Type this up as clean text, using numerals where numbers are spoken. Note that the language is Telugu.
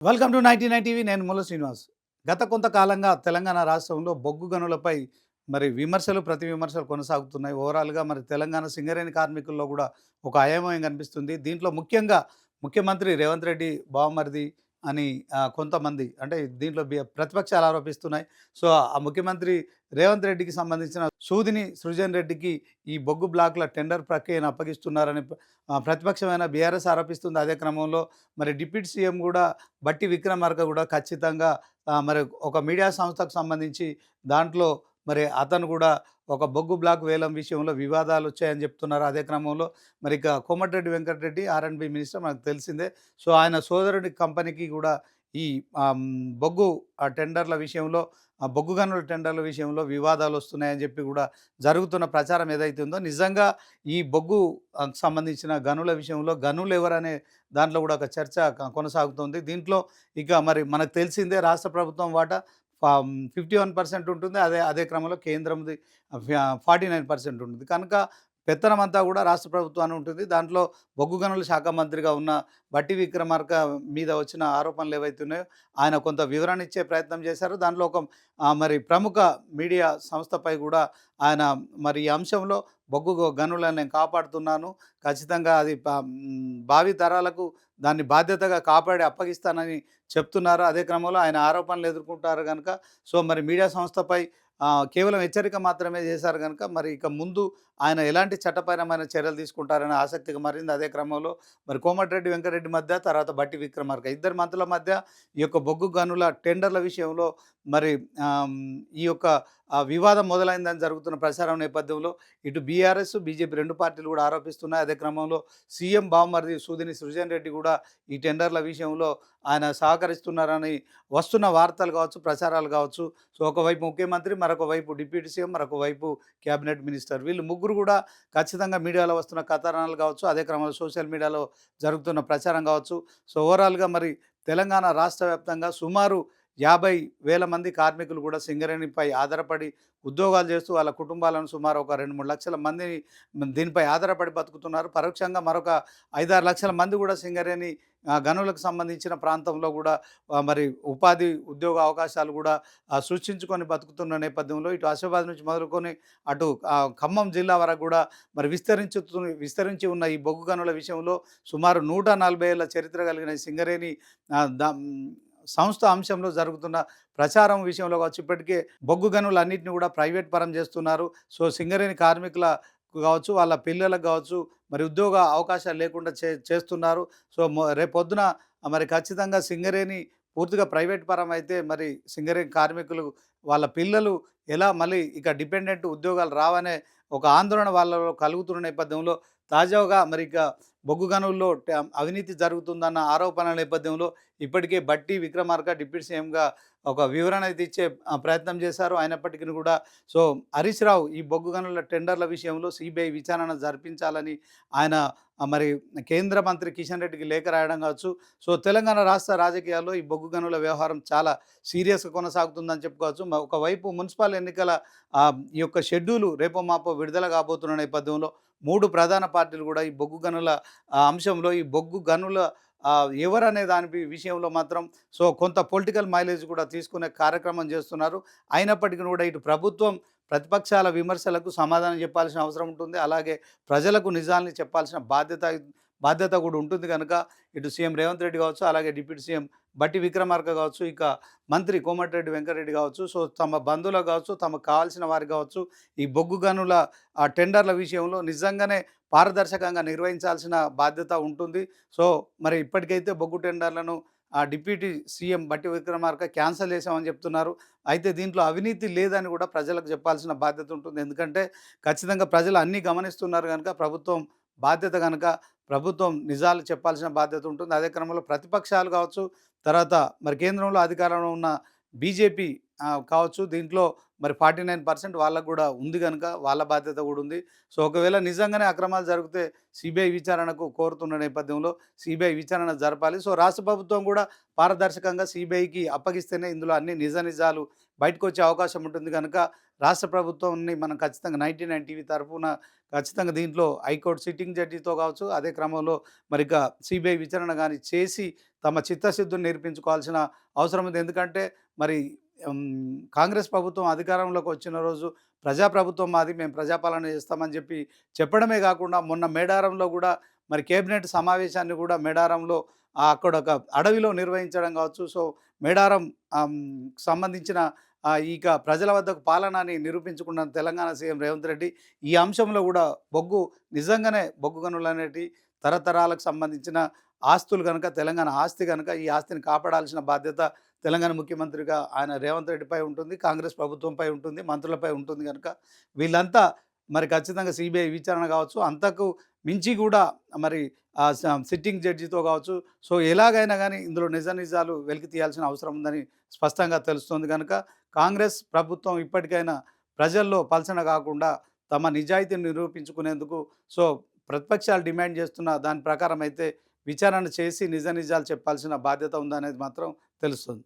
Welcome to 99 TV. నేను ముల్ల శ్రీనివాస్. గత కొంతకాలంగా తెలంగాణ రాష్ట్రంలో బొగ్గు గనులపై విమర్శలు, ప్రతి విమర్శలు కొనసాగుతున్నాయి. ఓవరాల్‌గా తెలంగాణ సింగరేణి కార్మికుల్లో కూడా ఒక అయోమయం కనిపిస్తుంది. దీంట్లో ముఖ్యంగా ముఖ్యమంత్రి రేవంత్ రెడ్డి బావమరిది అని కొంతమంది అంటే దీంట్లో ప్రతిపక్షాలు ఆరోపిస్తున్నాయి. సో, ఆ ముఖ్యమంత్రి రేవంత్ రెడ్డికి సంబంధించిన సూదిని సృజన్ రెడ్డికి ఈ బొగ్గు బ్లాక్‌ల టెండర్ ప్రక్రియను అప్పగిస్తున్నారని ప్రతిపక్షమైన బీఆర్ఎస్ ఆరోపిస్తుంది. అదే క్రమంలో డిప్యూటీ సీఎం కూడా బట్టి విక్రమార్క కూడా ఖచ్చితంగా ఒక మీడియా సంస్థకు సంబంధించి దాంట్లో అతను కూడా ఒక బొగ్గు బ్లాక్ వేలం విషయంలో వివాదాలు వచ్చాయని చెప్తున్నారు. అదే క్రమంలో ఇక కోమటిరెడ్డి వెంకటరెడ్డి ఆర్‌అండ్‌బీ మినిస్టర్ మనకు తెలిసిందే. సో, ఆయన సోదరుడి కంపెనీకి కూడా ఈ బొగ్గు టెండర్ల విషయంలో బొగ్గు గనుల టెండర్ల విషయంలో వివాదాలు వస్తున్నాయని చెప్పి కూడా జరుగుతున్న ప్రచారం ఏదైతే ఉందో నిజంగా ఈ బొగ్గు సంబంధించిన గనుల విషయంలో గనులు ఎవరనే దాంట్లో కూడా ఒక చర్చ కొనసాగుతుంది. దీంట్లో ఇక మనకు తెలిసిందే రాష్ట్ర ప్రభుత్వం వాటా 51% ఉంటుంది. అదే అదే క్రమంలో కేంద్రంది 49% ఉంటుంది. కనుక పెత్తనమంతా కూడా రాష్ట్ర ప్రభుత్వాన్ని ఉంటుంది. దాంట్లో బొగ్గు గనుల శాఖ మంత్రిగా ఉన్న బట్టి విక్రమార్క మీద వచ్చిన ఆరోపణలు ఏవైతే ఉన్నాయో ఆయన కొంత వివరణ ఇచ్చే ప్రయత్నం చేశారు. దాంట్లో ఒక ప్రముఖ మీడియా సంస్థపై కూడా ఆయన ఈ అంశంలో బొగ్గు గనులను నేను కాపాడుతున్నాను, ఖచ్చితంగా అది భావి తరాలకు దాన్ని బాధ్యతగా కాపాడి అప్పగిస్తానని చెప్తున్నారు. అదే క్రమంలో ఆయన ఆరోపణలు ఎదుర్కొంటారు కనుక సో మీడియా సంస్థపై కేవలం హెచ్చరిక మాత్రమే చేశారు కనుక ఇక ముందు ఆయన ఎలాంటి చట్టపరమైన చర్యలు తీసుకుంటారనే ఆసక్తిగా మారింది. అదే క్రమంలో కోమటిరెడ్డి వెంకటరెడ్డి మధ్య, తర్వాత బట్టి విక్రమార్క ఇద్దరు మంత్రుల మధ్య ఈ యొక్క బొగ్గు గనుల టెండర్ల విషయంలో మరి ఈ యొక్క వివాదం మొదలైందని జరుగుతున్న ప్రచారం నేపథ్యంలో ఇటు బీఆర్ఎస్, బీజేపీ 2 పార్టీలు కూడా ఆరోపిస్తున్నాయి. అదే క్రమంలో సీఎం బావమరిది సూదిని సృజన్ రెడ్డి కూడా ఈ టెండర్ల విషయంలో ఆయన సహకరిస్తున్నారని వస్తున్న వార్తలు కావచ్చు, ప్రచారాలు కావచ్చు. సో, ఒకవైపు ముఖ్యమంత్రి, మరొక వైపు డిప్యూటీ సీఎం, మరొక వైపు క్యాబినెట్ మినిస్టర్ వీళ్ళు ముగ్గురు కూడా ఖచ్చితంగా మీడియాలో వస్తున్న కథనాలు కావచ్చు, అదే క్రమంలో సోషల్ మీడియాలో జరుగుతున్న ప్రచారం కావచ్చు. సో, ఓవరాల్‌గా తెలంగాణ రాష్ట్ర వ్యాప్తంగా సుమారు 50,000 మంది కార్మికులు కూడా సింగరేణిపై ఆధారపడి ఉద్యోగాలు చేస్తూ వాళ్ళ కుటుంబాలను సుమారు ఒక 2, 3 లక్షల మందిని దీనిపై ఆధారపడి బతుకుతున్నారు. పరోక్షంగా మరొక 5, 6 లక్షల మంది కూడా సింగరేణి గనులకు సంబంధించిన ప్రాంతంలో కూడా ఉపాధి ఉద్యోగ అవకాశాలు కూడా సృష్టించుకొని బతుకుతున్న నేపథ్యంలో ఇటు ఆసిఫాబాద్ నుంచి మొదలుకొని అటు ఖమ్మం జిల్లా వరకు కూడా విస్తరించి ఉన్న ఈ బొగ్గు గనుల విషయంలో సుమారు 140 ఏళ్ల చరిత్ర కలిగిన ఈ సింగరేణి సంస్థ అంశంలో జరుగుతున్న ప్రచారం విషయంలో కావచ్చు, ఇప్పటికే బొగ్గు గనులన్నింటినీ కూడా ప్రైవేట్ పరం చేస్తున్నారు. సో, సింగరేణి కార్మికుల కావచ్చు, వాళ్ళ పిల్లలకు కావచ్చు ఉద్యోగ అవకాశాలు లేకుండా చేస్తున్నారు. సో, రేపొద్దున ఖచ్చితంగా సింగరేణి పూర్తిగా ప్రైవేట్ పరం అయితే సింగరేణి కార్మికులు వాళ్ళ పిల్లలు ఎలా మళ్ళీ ఇక డిపెండెంట్ ఉద్యోగాలు రావనే ఒక ఆందోళన వాళ్ళలో కలుగుతున్న నేపథ్యంలో తాజాగా ఇక బొగ్గు గనుల్లో అవినీతి జరుగుతుందన్న ఆరోపణల నేపథ్యంలో ఇప్పటికే బట్టి విక్రమార్క డిప్యూటీ సీఎంగా ఒక వివరణ అయితే ఇచ్చే ప్రయత్నం చేశారు. అయినప్పటికీ కూడా సో, హరీష్ రావు ఈ బొగ్గు గనుల టెండర్ల విషయంలో సిబిఐ విచారణ జరిపించాలని ఆయన కేంద్ర మంత్రి కిషన్ రెడ్డికి లేఖ రాయడం కావచ్చు. సో, తెలంగాణ రాష్ట్ర రాజకీయాల్లో ఈ బొగ్గు గనుల వ్యవహారం చాలా సీరియస్‌గా కొనసాగుతుందని చెప్పుకోవచ్చు. ఒకవైపు మున్సిపల్ ఎన్నికల ఈ యొక్క షెడ్యూలు రేపో మాపో విడుదల కాబోతున్న నేపథ్యంలో 3 ప్రధాన పార్టీలు కూడా ఈ బొగ్గు గనుల అంశంలో ఈ బొగ్గు గనుల ఎవరనే దాని విషయంలో మాత్రం సో, కొంత పొలిటికల్ మైలేజ్ కూడా తీసుకునే కార్యక్రమం చేస్తున్నారు. అయినప్పటికీ కూడా ఇటు ప్రభుత్వం ప్రతిపక్షాల విమర్శలకు సమాధానం చెప్పాల్సిన అవసరం ఉంటుంది. అలాగే ప్రజలకు నిజాల్ని చెప్పాల్సిన బాధ్యత కూడా ఉంటుంది కనుక ఇటు సీఎం రేవంత్ రెడ్డి కావచ్చు, అలాగే డిప్యూటీ సీఎం బట్టి విక్రమార్క కావచ్చు, ఇక మంత్రి కోమటిరెడ్డి వెంకటరెడ్డి కావచ్చు, సో తమ బంధువులకు కావచ్చు, తమకు కావాల్సిన వారికి కావచ్చు ఈ బొగ్గు గనుల టెండర్ల విషయంలో నిజంగానే పారదర్శకంగా నిర్వహించాల్సిన బాధ్యత ఉంటుంది. సో, ఇప్పటికైతే బొగ్గు టెండర్లను డిప్యూటీ సీఎం బట్టి విక్రమార్క క్యాన్సల్ చేశామని చెప్తున్నారు. అయితే దీంట్లో అవినీతి లేదని కూడా ప్రజలకు చెప్పాల్సిన బాధ్యత ఉంటుంది. ఎందుకంటే ఖచ్చితంగా ప్రజలు అన్నీ గమనిస్తున్నారు కనుక ప్రభుత్వం నిజాలు చెప్పాల్సిన బాధ్యత ఉంటుంది. అదే క్రమంలో ప్రతిపక్షాలు కావచ్చు, తర్వాత కేంద్రంలో అధికారంలో ఉన్న బీజేపీ కావచ్చు, దీంట్లో 49% వాళ్ళకు కూడా ఉంది కనుక వాళ్ళ బాధ్యత కూడా ఉంది. సో, ఒకవేళ నిజంగానే అక్రమాలు జరిగితే సిబిఐ విచారణకు కోరుతున్న నేపథ్యంలో సిబిఐ విచారణ జరపాలి. సో, రాష్ట్ర ప్రభుత్వం కూడా పారదర్శకంగా సిబిఐకి అప్పగిస్తేనే ఇందులో అన్ని నిజాలు బయటకు వచ్చే అవకాశం ఉంటుంది కనుక రాష్ట్ర ప్రభుత్వాన్ని మనం ఖచ్చితంగా 99 టీవీ తరఫున ఖచ్చితంగా దీంట్లో హైకోర్టు సిట్టింగ్ జడ్జితో కావచ్చు, అదే క్రమంలో మరి ఇక సీబీఐ విచారణ గాని చేసి తమ చిత్తశుద్ధిని నిరూపించుకోవాల్సిన అవసరం ఉంది. ఎందుకంటే మరి హ్మ్, కాంగ్రెస్ ప్రభుత్వం అధికారంలోకి వచ్చిన రోజు ప్రజాప్రభుత్వం మాది, మేము ప్రజాపాలన చేస్తామని చెప్పడమే కాకుండా మొన్న మేడారంలో గూడా మరి కేబినెట్ సమావేశాన్ని గూడా మేడారంలో అక్కడొక అడవిలో నిర్వహించడం కావచ్చు. సో, మేడారం సంబంధించిన ఇక ప్రజల వద్దకు పాలనని నిరూపించుకున్న తెలంగాణ సీఎం రేవంత్ రెడ్డి ఈ అంశంలో గూడా నిజంగానే బొగ్గు గనులనేటివి తరతరాలకు సంబంధించిన ఆస్తులు గనక, తెలంగాణ ఆస్తి గనక, ఈ ఆస్తిని కాపాడాల్సిన బాధ్యత తెలంగాణ ముఖ్యమంత్రిగా ఆయన రేవంత్ రెడ్డిపై ఉంటుంది. కాంగ్రెస్ ప్రభుత్వంపై ఉంటుంది. మంత్రులపై ఉంటుంది గనక వీళ్ళంతా మరి ఖచ్చితంగా సీబీఐ విచారణ కావచ్చు, అంతకు మించి గూడా మరి సిట్టింగ్ జడ్జితో కావచ్చు. సో, ఎలాగైనా గానీ ఇందులో నిజాలు వెలికి తీయాల్సిన అవసరం ఉందని స్పష్టంగా తెలుస్తోంది గనక కాంగ్రెస్ ప్రభుత్వం ఇప్పటికైనా ప్రజల్లో పలచన కాకుండా తమ నిజాయితీని నిరూపించుకునేందుకు సో, ప్రతిపక్షాలు డిమాండ్ చేస్తున్న దాని ప్రకారం అయితే విచారణ చేసి నిజాలు చెప్పాల్సిన బాధ్యత ఉందనేది మాత్రం తెలుస్తుంది.